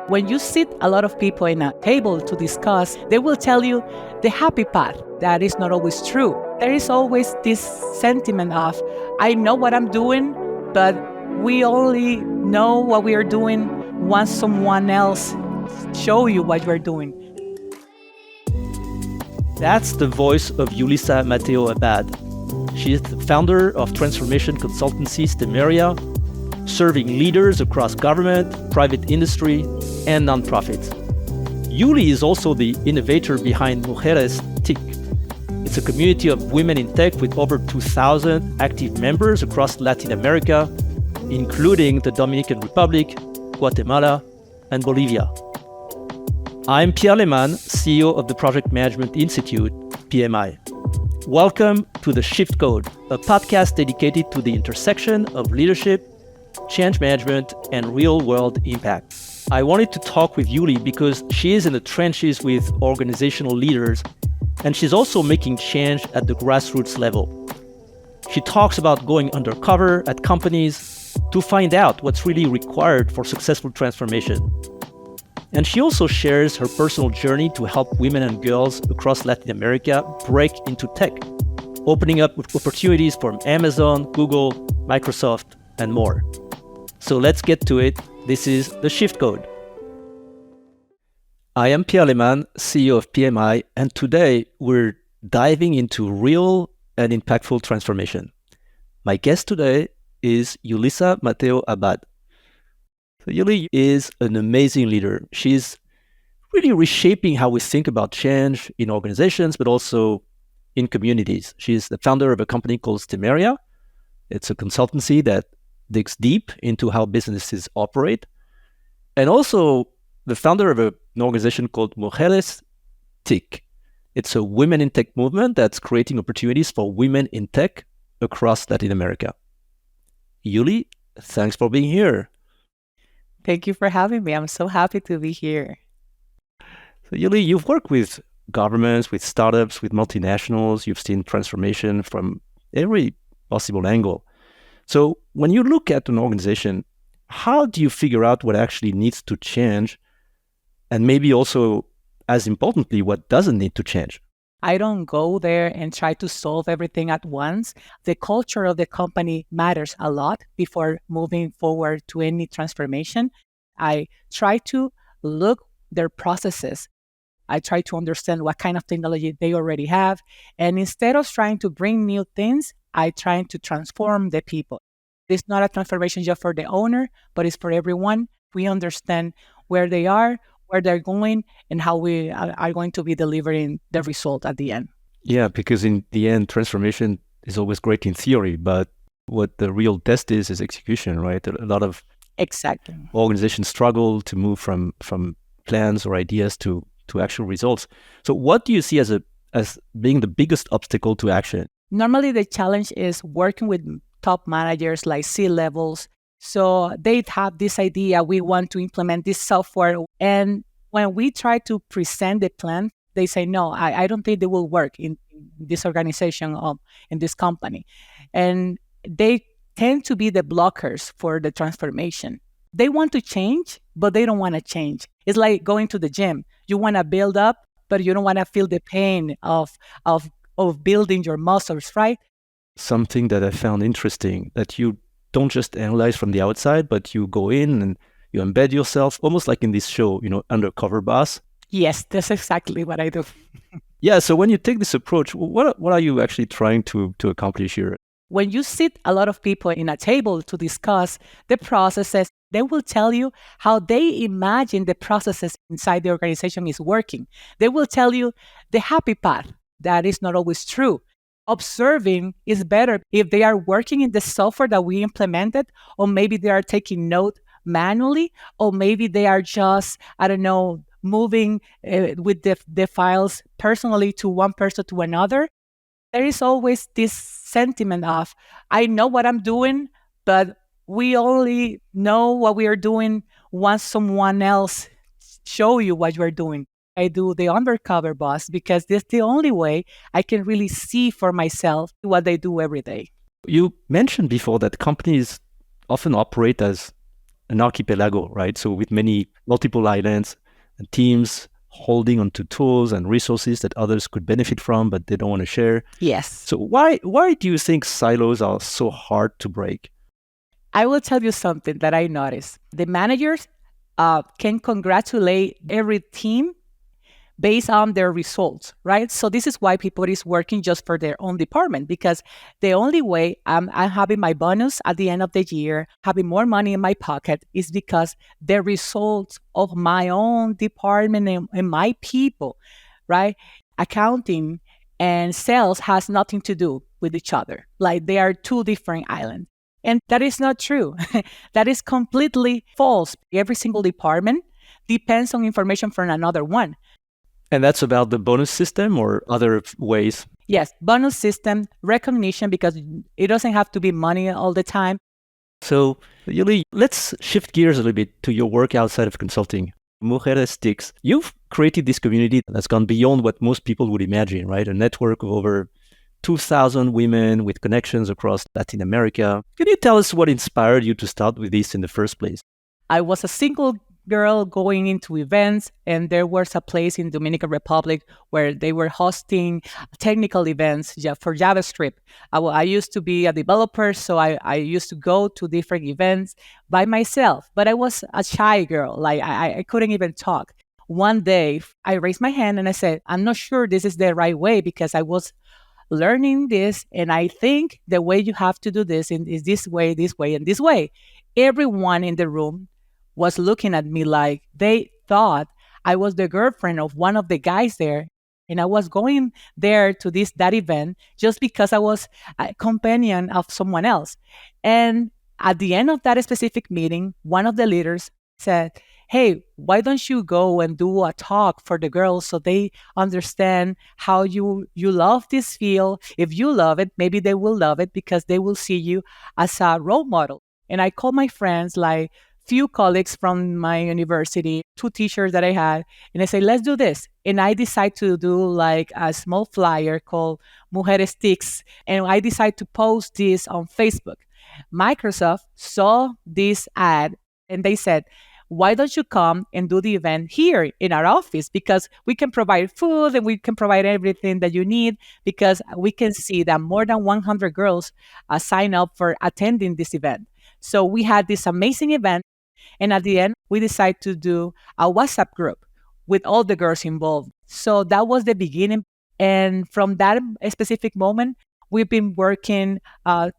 When you sit a lot of people in a table to discuss, they will tell you the happy path. That is not always true. There is always this sentiment of, I know what I'm doing, but we only know what we are doing once someone else show you what you are doing. That's the voice of Julissa Mateo Abad. She is the founder of transformation consultancy Stemeria, serving leaders across government, private industry, and nonprofits. Yuli is also the innovator behind Mujeres TIC. It's a community of women in tech with over 2,000 active members across Latin America, including the Dominican Republic, Guatemala, and Bolivia. I'm Pierre, CEO of the Project Management Institute, PMI. Welcome to The Shift Code, a podcast dedicated to the intersection of leadership, change management, and real-world impact. I wanted to talk with Yuli because she is in the trenches with organizational leaders, and she's also making change at the grassroots level. She talks about going undercover at companies to find out what's really required for successful transformation. And she also shares her personal journey to help women and girls across Latin America break into tech, opening up opportunities from Amazon, Google, Microsoft, and more. So let's get to it. This is The Shift Code. I am Pierre, CEO of PMI, and today we're diving into real and impactful transformation. My guest today is Julissa Mateo Abad. So Yuli is an amazing leader. She's really reshaping how we think about change in organizations, but also in communities. She's the founder of a company called Stemeria. It's a consultancy that digs deep into how businesses operate, and also the founder of an organization called Mujeres TIC. It's a women in tech movement that's creating opportunities for women in tech across Latin America. Yuli, thanks for being here. Thank you for having me. I'm so happy to be here. So Yuli, you've worked with governments, with startups, with multinationals. You've seen transformation from every possible angle. So when you look at an organization, how do you figure out what actually needs to change? And maybe also, as importantly, what doesn't need to change? I don't go there and try to solve everything at once. The culture of the company matters a lot before moving forward to any transformation. I try to look their processes. I try to understand what kind of technology they already have. And instead of trying to bring new things, I try to transform the people. It's not a transformation just for the owner, but it's for everyone. We understand where they are, where they're going, and how we are going to be delivering the result at the end. Yeah, because in the end, transformation is always great in theory, but what the real test is execution, right? A lot of Exactly. Organizations struggle to move from plans or ideas to actual results. So what do you see as being the biggest obstacle to action? Normally, the challenge is working with top managers like C-levels. So they have this idea, we want to implement this software. And when we try to present the plan, they say, no, I don't think they will work in this organization, in this company. And they tend to be the blockers for the transformation. They want to change, but they don't want to change. It's like going to the gym. You want to build up, but you don't want to feel the pain of building your muscles, right? Something that I found interesting, that you don't just analyze from the outside, but you go in and you embed yourself, almost like in this show, Undercover Boss. Yes, that's exactly what I do. Yeah, so when you take this approach, what are you actually trying to accomplish here? When you sit a lot of people in a table to discuss the processes, they will tell you how they imagine the processes inside the organization is working. They will tell you the happy path. That is not always true. Observing is better if they are working in the software that we implemented, or maybe they are taking note manually, or maybe they are just, moving with the files personally to one person to another. There is always this sentiment of, I know what I'm doing, but we only know what we are doing once someone else show you what you are doing. I do the undercover boss because that's the only way I can really see for myself what they do every day. You mentioned before that companies often operate as an archipelago, right? So with many multiple islands and teams holding onto tools and resources that others could benefit from, but they don't want to share. Yes. So why do you think silos are so hard to break? I will tell you something that I noticed. The managers can congratulate every team based on their results, right? So this is why people is working just for their own department, because the only way I'm having my bonus at the end of the year, having more money in my pocket, is because the results of my own department and my people, right? Accounting and sales has nothing to do with each other. Like they are two different islands. And that is not true. That is completely false. Every single department depends on information from another one. And that's about the bonus system or other ways? Yes, bonus system, recognition, because it doesn't have to be money all the time. So, Yuli, let's shift gears a little bit to your work outside of consulting. Mersticks, you've created this community that's gone beyond what most people would imagine, right? A network of over 2,000 women with connections across Latin America. Can you tell us what inspired you to start with this in the first place? I was a single girl going into events, and there was a place in Dominican Republic where they were hosting technical events for JavaScript. I used to be a developer, so I used to go to different events by myself, but I was a shy girl. Like I couldn't even talk. One day, I raised my hand and I said, I'm not sure this is the right way, because I was learning this, and I think the way you have to do this is this way, and this way. Everyone in the room was looking at me like they thought I was the girlfriend of one of the guys there. And I was going there to that event just because I was a companion of someone else. And at the end of that specific meeting, one of the leaders said, hey, why don't you go and do a talk for the girls so they understand how you love this field? If you love it, maybe they will love it because they will see you as a role model. And I called my friends, like few colleagues from my university, 2 teachers that I had, and I say, let's do this. And I decide to do like a small flyer called Mersticks, and I decide to post this on Facebook. Microsoft saw this ad and they said, why don't you come and do the event here in our office? Because we can provide food and we can provide everything that you need, because we can see that more than 100 girls sign up for attending this event. So we had this amazing event. And at the end, we decided to do a WhatsApp group with all the girls involved. So that was the beginning. And from that specific moment, we've been working,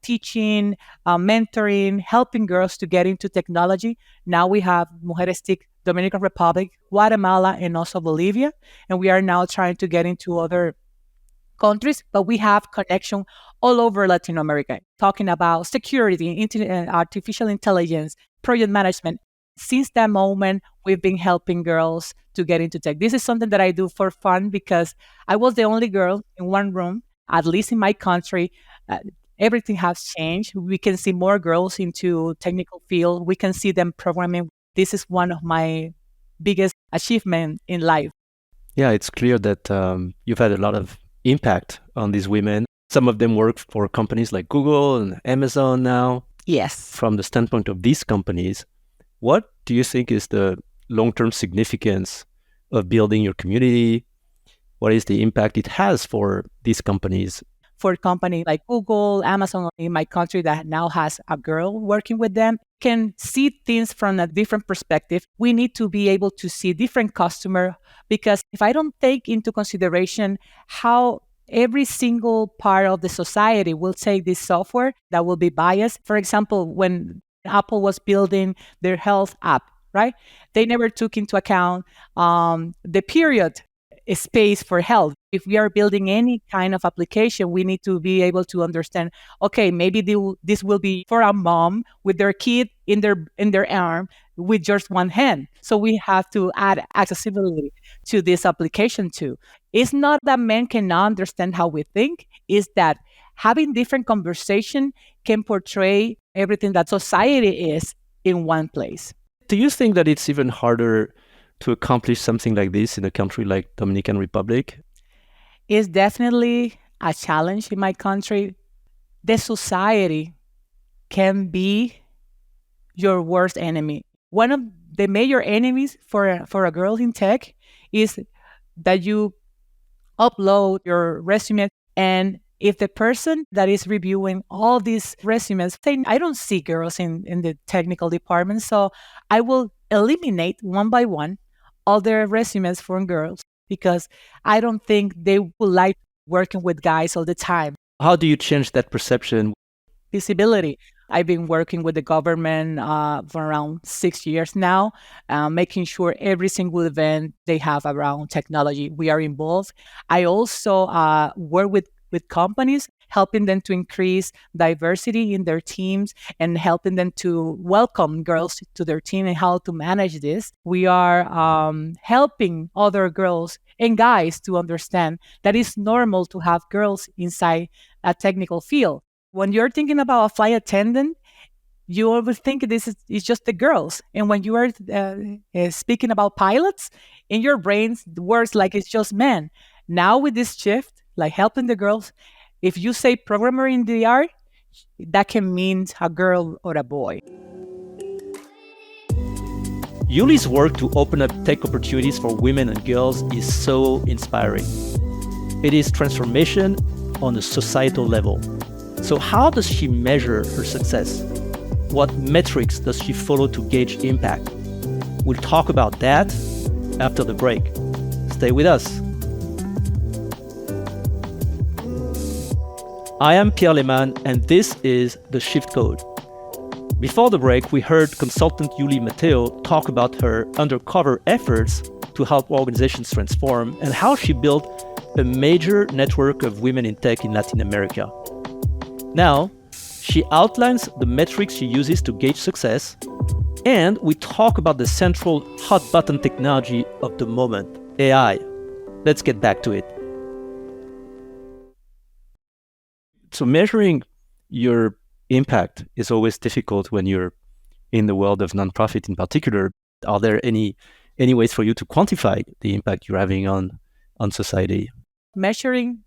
teaching, mentoring, helping girls to get into technology. Now we have Mersticks, Dominican Republic, Guatemala, and also Bolivia. And we are now trying to get into other countries, but we have connection all over Latin America, talking about security, artificial intelligence, project management. Since that moment, we've been helping girls to get into tech. This is something that I do for fun because I was the only girl in one room, at least in my country. Everything has changed. We can see more girls into technical field. We can see them programming. This is one of my biggest achievements in life. Yeah, it's clear that you've had a lot of impact on these women. Some of them work for companies like Google and Amazon now. Yes. From the standpoint of these companies, what do you think is the long-term significance of building your community? What is the impact it has for these companies? For a company like Google, Amazon in my country that now has a girl working with them, can see things from a different perspective. We need to be able to see different customer, because if I don't take into consideration how every single part of the society will take this software, that will be biased. For example, when Apple was building their health app, right? They never took into account the period space for health. If we are building any kind of application, we need to be able to understand, okay, maybe this will be for a mom with their kid in their arm with just one hand. So we have to add accessibility to this application too. It's not that men cannot understand how we think, it's that having different conversation can portray everything that society is in one place. Do you think that it's even harder to accomplish something like this in a country like Dominican Republic? It's definitely a challenge in my country. The society can be your worst enemy. One of the major enemies for a girl in tech is that you upload your resume, and if the person that is reviewing all these resumes say, I don't see girls in the technical department, so I will eliminate one by one all their resumes from girls because I don't think they would like working with guys all the time. How do you change that perception? Visibility. I've been working with the government for around 6 years now, making sure every single event they have around technology, we are involved. I also work with companies, helping them to increase diversity in their teams and helping them to welcome girls to their team and how to manage this. We are helping other girls and guys to understand that it's normal to have girls inside a technical field. When you're thinking about a flight attendant, you always think this is just the girls. And when you are speaking about pilots, in your brains, it works like it's just men. Now with this shift, like helping the girls, if you say programmer in the art, that can mean a girl or a boy. Yuli's work to open up tech opportunities for women and girls is so inspiring. It is transformation on a societal level. So how does she measure her success? What metrics does she follow to gauge impact? We'll talk about that after the break. Stay with us. I am Pierre, and this is The Shift Code. Before the break, we heard consultant Julissa Mateo talk about her undercover efforts to help organizations transform and how she built a major network of women in tech in Latin America. Now, she outlines the metrics she uses to gauge success, and we talk about the central hot button technology of the moment, AI. Let's get back to it. So measuring your impact is always difficult when you're in the world of nonprofit in particular. Are there any ways for you to quantify the impact you're having on society? Measuring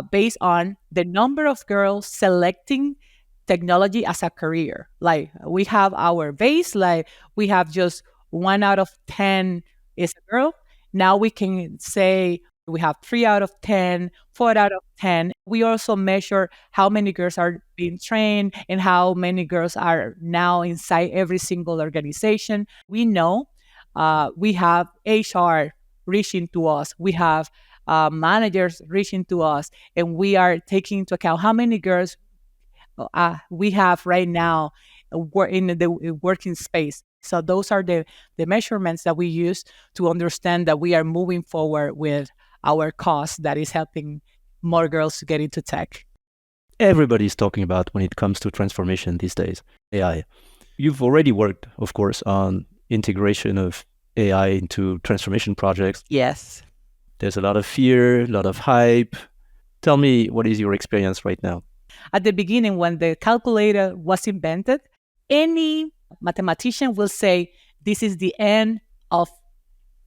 based on the number of girls selecting technology as a career. Like we have our base, like we have just 1 out of 10 is a girl. Now we can say we have 3 out of 10, 4 out of 10. We also measure how many girls are being trained and how many girls are now inside every single organization. We know we have HR reaching to us. We have managers reaching to us, and we are taking into account how many girls we have right now in the working space. So those are the measurements that we use to understand that we are moving forward with our cause that is helping more girls to get into tech. Everybody's talking about when it comes to transformation these days, AI. You've already worked, of course, on integration of AI into transformation projects. Yes. There's a lot of fear, a lot of hype. Tell me, what is your experience right now? At the beginning, when the calculator was invented, any mathematician will say, this is the end of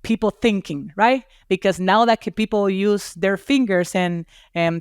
people thinking, right? Because now that people use their fingers and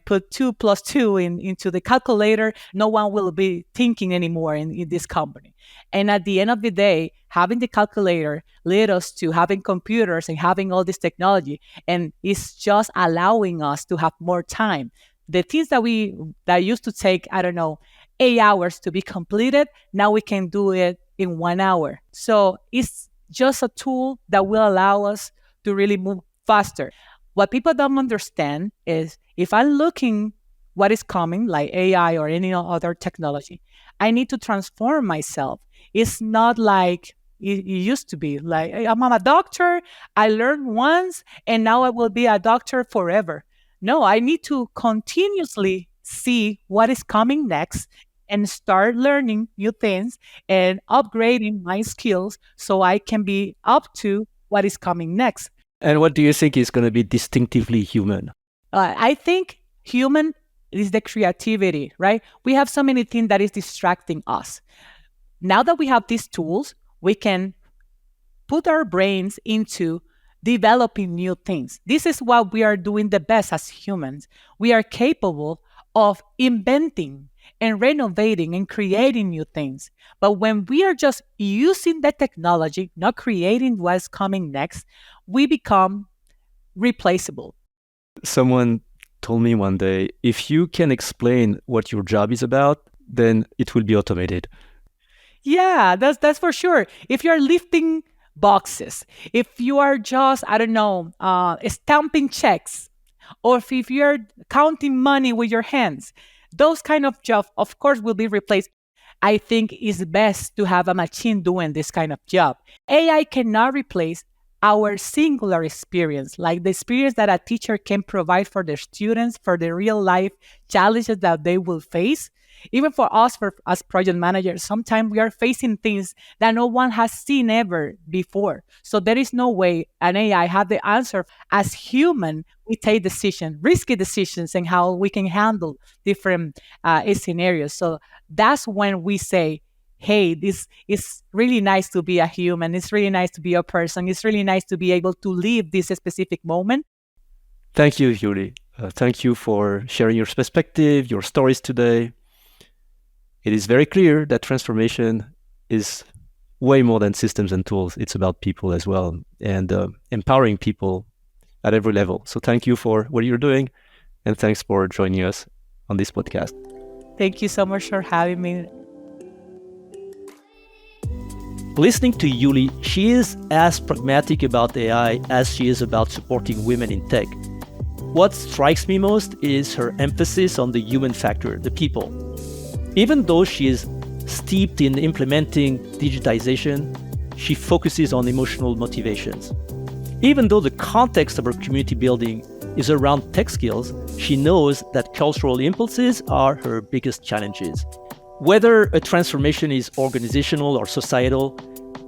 put 2 plus 2 into the calculator, no one will be thinking anymore in this company. And at the end of the day, having the calculator led us to having computers and having all this technology, and it's just allowing us to have more time. The things that used to take, 8 hours to be completed, now we can do it in 1 hour. So it's just a tool that will allow us to really move faster. What people don't understand is if I'm looking what is coming, like AI or any other technology, I need to transform myself. It's not like it used to be. Like, I'm a doctor, I learned once, and now I will be a doctor forever. No, I need to continuously see what is coming next and start learning new things and upgrading my skills so I can be up to what is coming next. And what do you think is going to be distinctively human? I think human is the creativity, right? We have so many things that is distracting us. Now that we have these tools, we can put our brains into developing new things. This is what we are doing the best as humans. We are capable of inventing and renovating and creating new things. But when we are just using the technology, not creating what's coming next, we become replaceable. Someone told me one day, if you can explain what your job is about, then it will be automated. Yeah, that's for sure. If you're lifting boxes, if you are just, I don't know, stamping checks, or if you're counting money with your hands, those kind of jobs, of course, will be replaced. I think it's best to have a machine doing this kind of job. AI cannot replace our singular experience, like the experience that a teacher can provide for their students, for the real life challenges that they will face. Even for us, as project managers, sometimes we are facing things that no one has seen ever before. So there is no way an AI have the answer. As human, we take decisions, risky decisions, and how we can handle different scenarios. So that's when we say, hey, this is really nice to be a human. It's really nice to be a person. It's really nice to be able to live this specific moment. Thank you, Julie. Thank you for sharing your perspective, your stories today. It is very clear that transformation is way more than systems and tools. It's about people as well, and empowering people at every level. So thank you for what you're doing, and thanks for joining us on this podcast. Thank you so much for having me. Listening to Yuli, she is as pragmatic about AI as she is about supporting women in tech. What strikes me most is her emphasis on the human factor, the people. Even though she is steeped in implementing digitization, she focuses on emotional motivations. Even though the context of her community building is around tech skills, she knows that cultural impulses are her biggest challenges. Whether a transformation is organizational or societal,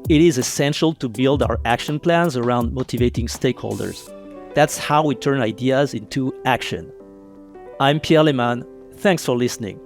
it is essential to build our action plans around motivating stakeholders. That's how we turn ideas into action. I'm Pierre. Thanks for listening.